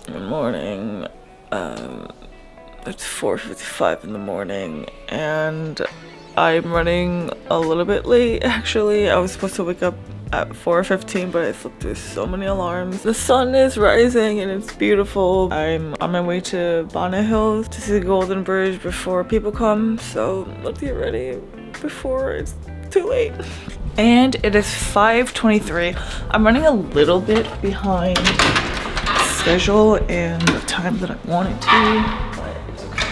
Good morning. It's 4:55 in the morning and I'm running a little bit late actually. I was supposed to wake up at 4:15 but I slept through so many alarms. The sun is rising and it's beautiful. I'm on my way to Bonnet Hills to see the Golden Bridge before people come, so let's get ready before it's too late. And it is 5:23. I'm running a little bit behind schedule and the time that I wanted to, but it's okay.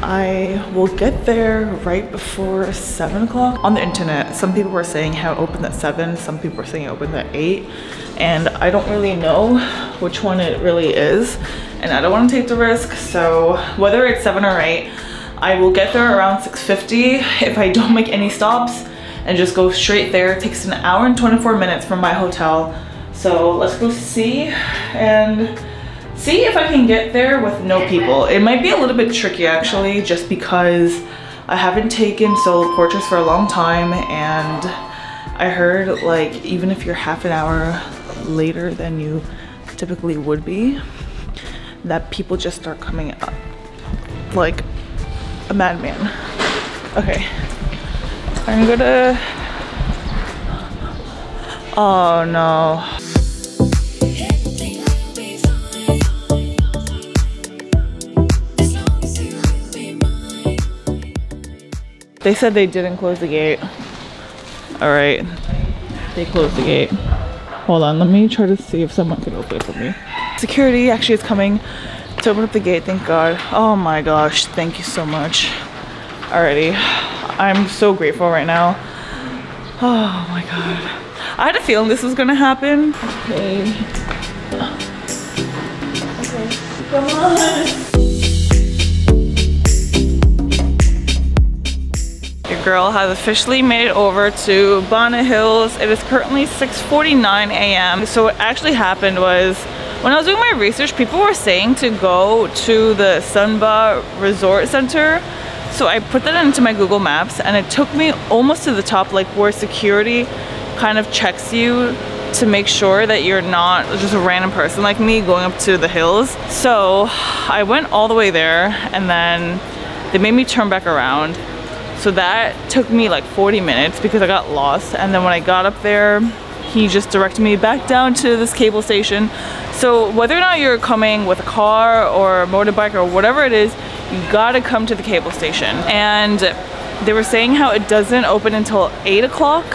I will get there right before 7 o'clock. On the internet, some people were saying how it opened at 7, some people were saying it opened at 8, and I don't really know which one it really is, and I don't want to take the risk, so whether it's 7 or 8, I will get there around 6:50 if I don't make any stops and just go straight there. It takes an hour and 24 minutes from my hotel. So let's go see if I can get there with no people. It might be a little bit tricky actually, just because I haven't taken solo portraits for a long time, and I heard like even if you're half an hour later than you typically would be, that people just start coming up like a madman. Okay, I'm gonna, oh no. They said they didn't close the gate. All right, they closed the gate. Hold on, let me try to see if someone can open it for me. Security actually is coming to open up the gate, thank God. Oh my gosh, thank you so much. Alrighty, I'm so grateful right now. Oh my God. I had a feeling this was gonna happen. Okay. Okay, come on. Your girl has officially made it over to Bonnet Hills. It is currently 6:49 a.m. So what actually happened was, when I was doing my research, people were saying to go to the Sunba Resort Center. So I put that into my Google Maps and it took me almost to the top, like where security kind of checks you to make sure that you're not just a random person like me going up to the hills. So I went all the way there and then they made me turn back around. So that took me like 40 minutes because I got lost. And then when I got up there, he just directed me back down to this cable station. So whether or not you're coming with a car or a motorbike or whatever it is, you gotta come to the cable station. And they were saying how it doesn't open until 8 o'clock.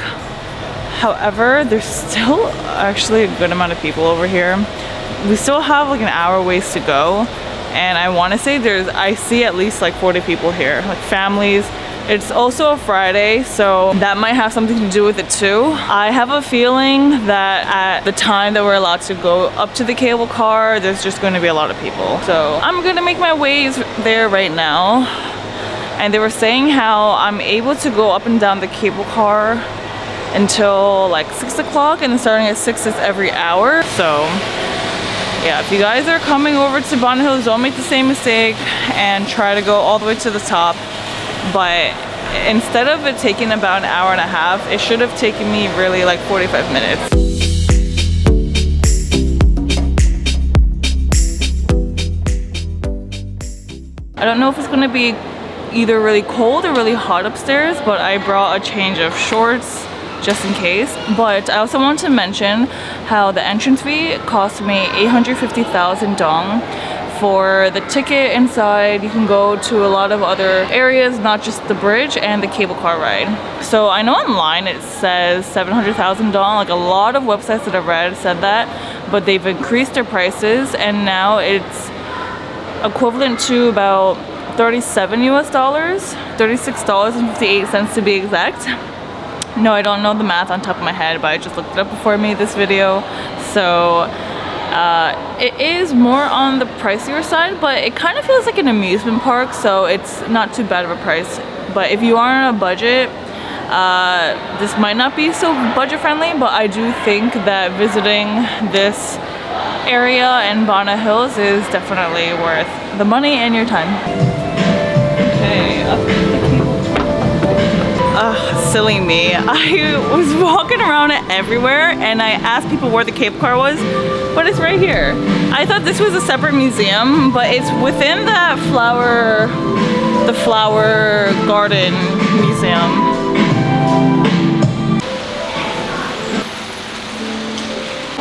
However, there's still actually a good amount of people over here. We still have like an hour ways to go. And I wanna say I see at least like 40 people here, like families. It's also a Friday, so that might have something to do with it too. I have a feeling that at the time that we're allowed to go up to the cable car, there's just going to be a lot of people. So I'm gonna make my ways there right now. And they were saying how I'm able to go up and down the cable car until like 6 o'clock, and then starting at 6 is every hour. So yeah, if you guys are coming over to Bonnet Hills, don't make the same mistake and try to go all the way to the top. But instead of it taking about an hour and a half, it should have taken me really like 45 minutes. I don't know if it's gonna be either really cold or really hot upstairs, but I brought a change of shorts just in case. But I also want to mention how the entrance fee cost me 850,000 dong. For the ticket inside, you can go to a lot of other areas, not just the bridge and the cable car ride. So I know online it says 700,000 dong, like a lot of websites that I've read said that, but they've increased their prices and now it's equivalent to about 37 US dollars, $36.58 to be exact. No, I don't know the math on top of my head, but I just looked it up before I made this video. So it is more on the pricier side, but it kind of feels like an amusement park, so it's not too bad of a price. But if you are on a budget, this might not be so budget friendly, but I do think that visiting this area in Bonnet Hills is definitely worth the money and your time. Okay, up to the cable car. silly me. I was walking around everywhere and I asked people where the cable car was, but it's right here. I thought this was a separate museum, but it's within that flower garden museum.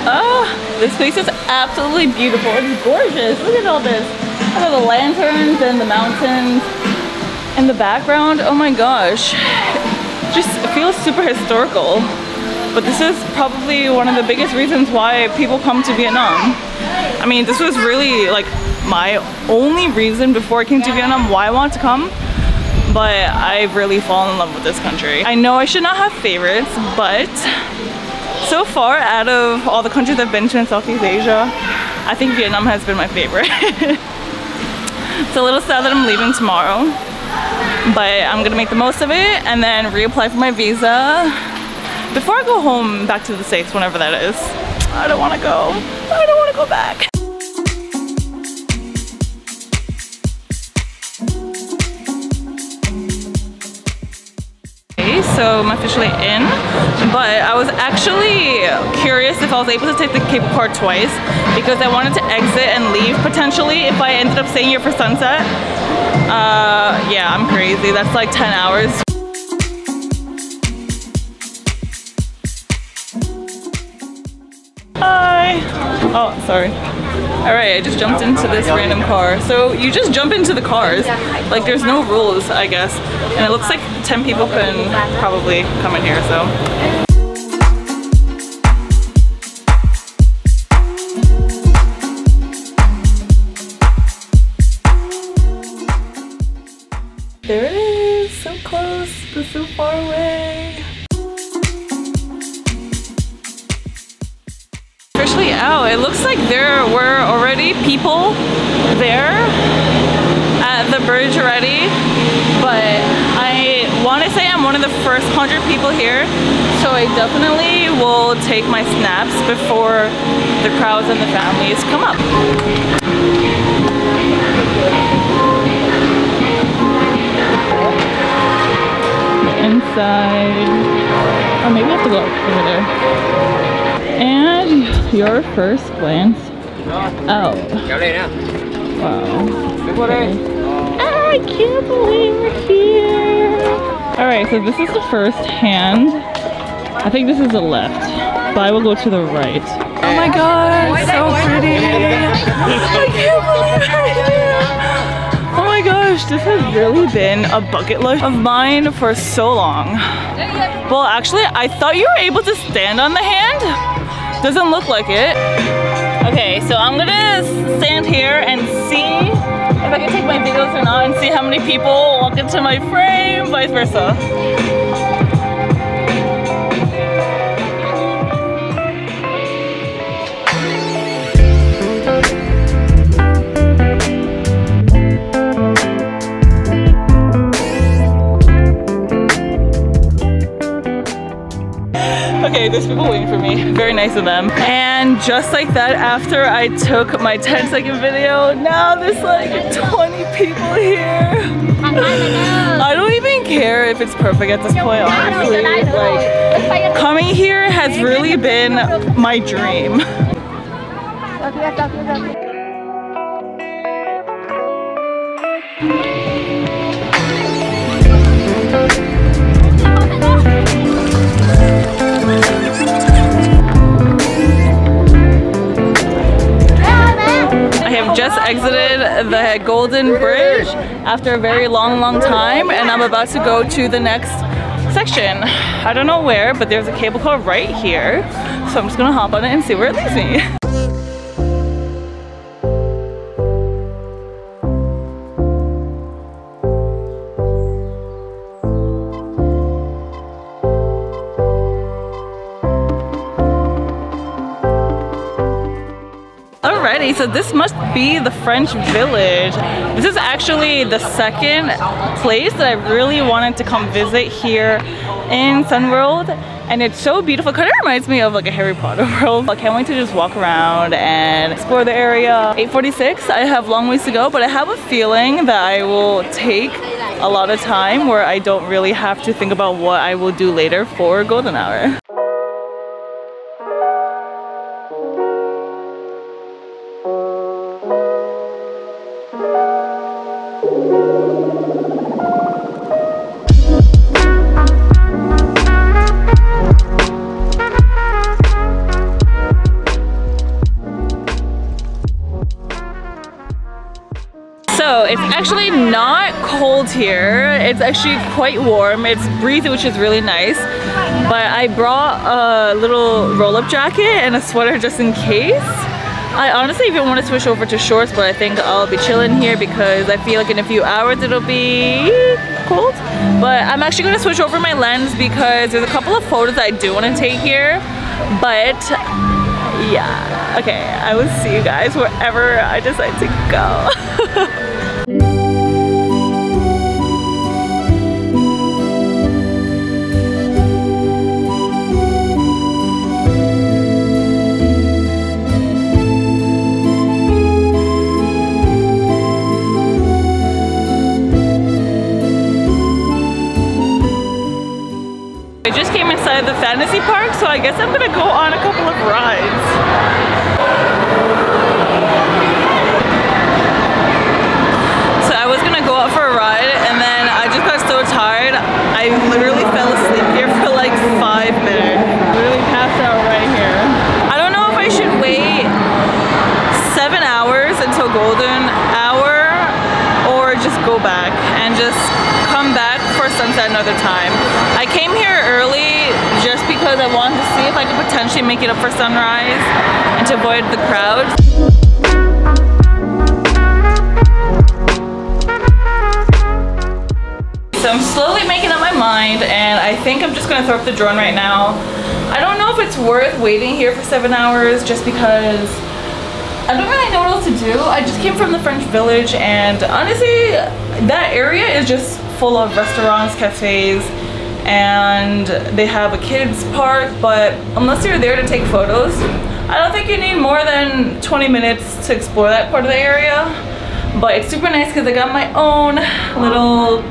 Oh, this place is absolutely beautiful. It's gorgeous. Look at all this. Look at the lanterns and the mountains in the background. Oh my gosh. Just feels super historical. But this is probably one of the biggest reasons why people come to Vietnam. I mean, this was really like my only reason before I came to Vietnam why I wanted to come. But I've really fallen in love with this country. I know I should not have favorites, but so far, out of all the countries I've been to in Southeast Asia, I think Vietnam has been my favorite. It's a little sad that I'm leaving tomorrow, but I'm gonna make the most of it and then reapply for my visa before I go home back to the States, whenever that is. I don't wanna go. I don't wanna go back. So I'm officially in, but I was actually curious if I was able to take the cable car twice because I wanted to exit and leave potentially if I ended up staying here for sunset. Yeah, I'm crazy. That's like 10 hours. Hi. Oh, sorry. Alright, I just jumped into this random car. So you just jump into the cars. Like there's no rules, I guess. And it looks like 10 people can probably come in here, so. There it is, so close, but so far away. Officially out. It looks like there were already people there at the bridge already, but I want to say I'm one of the first 100 people here, so I definitely will take my snaps before the crowds and the families come up. Inside, or maybe I have to go over there. And your first glance out. Wow. Okay. I can't believe we're here. Alright, so this is the first hand. I think this is the left, but I will go to the right. Oh my god, so pretty. I can't believe we're here. Oh my gosh, this has really been a bucket list of mine for so long. Well, actually, I thought you were able to stand on the hand. Doesn't look like it. Okay, so I'm gonna stand here and see if I can take my videos or not and see how many people walk into my frame, vice versa. Okay, there's people waiting for me. Very nice of them. And just like that, after I took my 10-second video, now there's like 20 people here. I don't even care if it's perfect at this point, honestly. Like, coming here has really been my dream. Just exited the Golden Bridge after a very long time, and I'm about to go to the next section. I don't know where, but there's a cable car right here, so I'm just gonna hop on it and see where it leads me. Alrighty, so this must be the French Village. This is actually the second place that I really wanted to come visit here in Sun World, and it's so beautiful. It kind of reminds me of like a Harry Potter world. I can't wait to just walk around and explore the area. 8:46, I have long ways to go, but I have a feeling that I will take a lot of time where I don't really have to think about what I will do later for golden hour. So it's actually not cold here. It's actually quite warm. It's breezy, which is really nice. But I brought a little roll-up jacket and a sweater just in case. I honestly even want to switch over to shorts, but I think I'll be chilling here because I feel like in a few hours it'll be cold. But I'm actually going to switch over my lens because there's a couple of photos that I do want to take here. But yeah, okay, I will see you guys wherever I decide to go. I just came inside the fantasy park, so I guess I'm gonna go on a couple of rides. So I was gonna go out for a ride and then I just got so tired, I literally fell asleep here for like 5 minutes. Literally passed out right here. I don't know if I should wait 7 hours until golden hour or just go back and just come back for sunset another time. I came here early just because I wanted to see if I could potentially make it up for sunrise and to avoid the crowds. So I'm slowly making up my mind and I think I'm just gonna throw up the drone right now. I don't know if it's worth waiting here for 7 hours just because I don't really know what else to do. I just came from the French Village and honestly that area is just full of restaurants, cafes, and they have a kids park, but unless you're there to take photos, I don't think you need more than 20 minutes to explore that part of the area. But it's super nice because I got my own little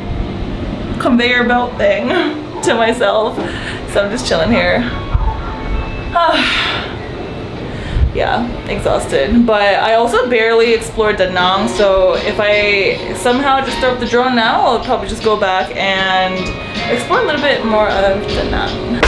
conveyor belt thing to myself, so I'm just chilling here. Yeah, exhausted. But I also barely explored Da Nang, so if I somehow just throw up the drone now, I'll probably just go back and explore a little bit more of Da Nang.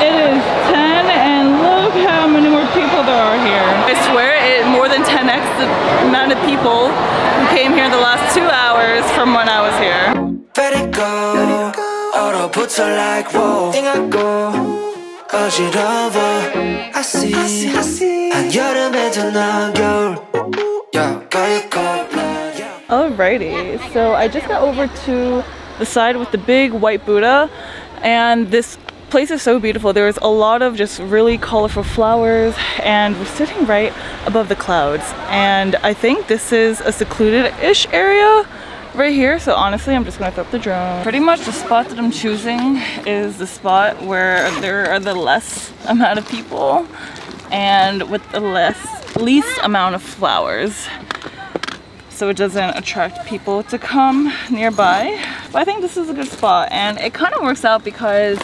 It is 10 and look how many more people there are here. I swear it more than 10x the amount of people who came here in the last 2 hours from when I was here. Let it go. 얼어붙어 like whoa. 띵하고 어지러워. I see. 한여름에도 넌 겨울. Alrighty, so I just got over to the side with the big white Buddha, and this place is so beautiful. There's a lot of just really colorful flowers, and we're sitting right above the clouds, and I think this is a secluded-ish area right here, so honestly I'm just gonna throw up the drone. Pretty much the spot that I'm choosing is the spot where there are the less amount of people and with the least amount of flowers, so it doesn't attract people to come nearby. But I think this is a good spot, and it kind of works out because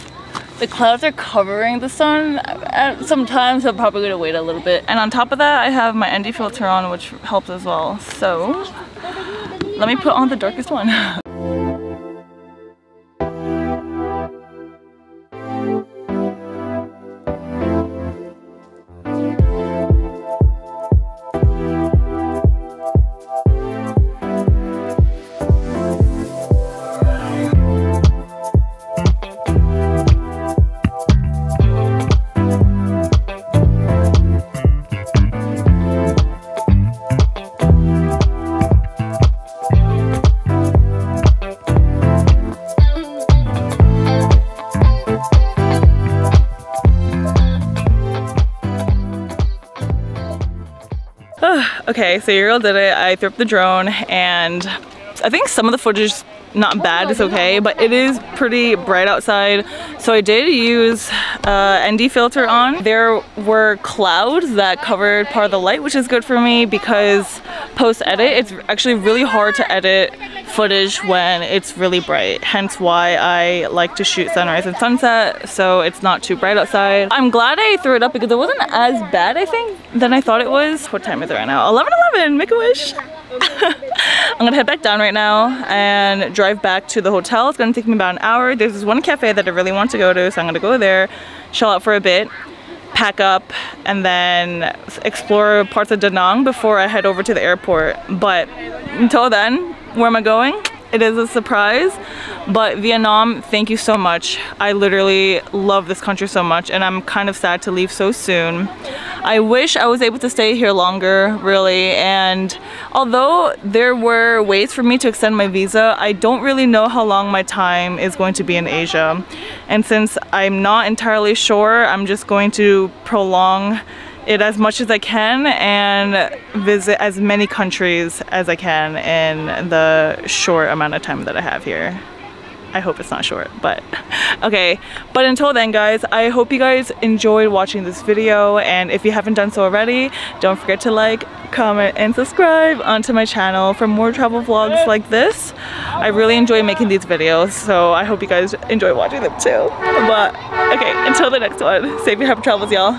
the clouds are covering the sun at some times, so I'm probably gonna wait a little bit. And on top of that, I have my ND filter on, which helps as well. So let me put on the darkest one. Okay, so Uriel did it. I threw up the drone, and I think some of the footage not bad, it's okay, but it is pretty bright outside. So I did use ND filter on. There were clouds that covered part of the light, which is good for me because post-edit, it's actually really hard to edit footage when it's really bright. Hence why I like to shoot sunrise and sunset, so it's not too bright outside. I'm glad I threw it up because it wasn't as bad, I think, than I thought it was. What time is it right now? 11:11, make a wish. I'm gonna head back down right now and drive back to the hotel. It's gonna take me about an hour. There's this one cafe that I really want to go to, so I'm gonna go there, chill out for a bit, pack up, and then explore parts of Da Nang before I head over to the airport. But until then, where am I going? It is a surprise, but Vietnam, thank you so much. I literally love this country so much, and I'm kind of sad to leave so soon. I wish I was able to stay here longer, really, and although there were ways for me to extend my visa, I don't really know how long my time is going to be in Asia. And since I'm not entirely sure, I'm just going to prolong it as much as I can and visit as many countries as I can in the short amount of time that I have here. I hope it's not short, but okay. But until then, guys, I hope you guys enjoyed watching this video, and if you haven't done so already, don't forget to like, comment, and subscribe onto my channel for more travel vlogs like this. I really enjoy making these videos, so I hope you guys enjoy watching them too. But okay, until the next one, safe and happy travels, y'all.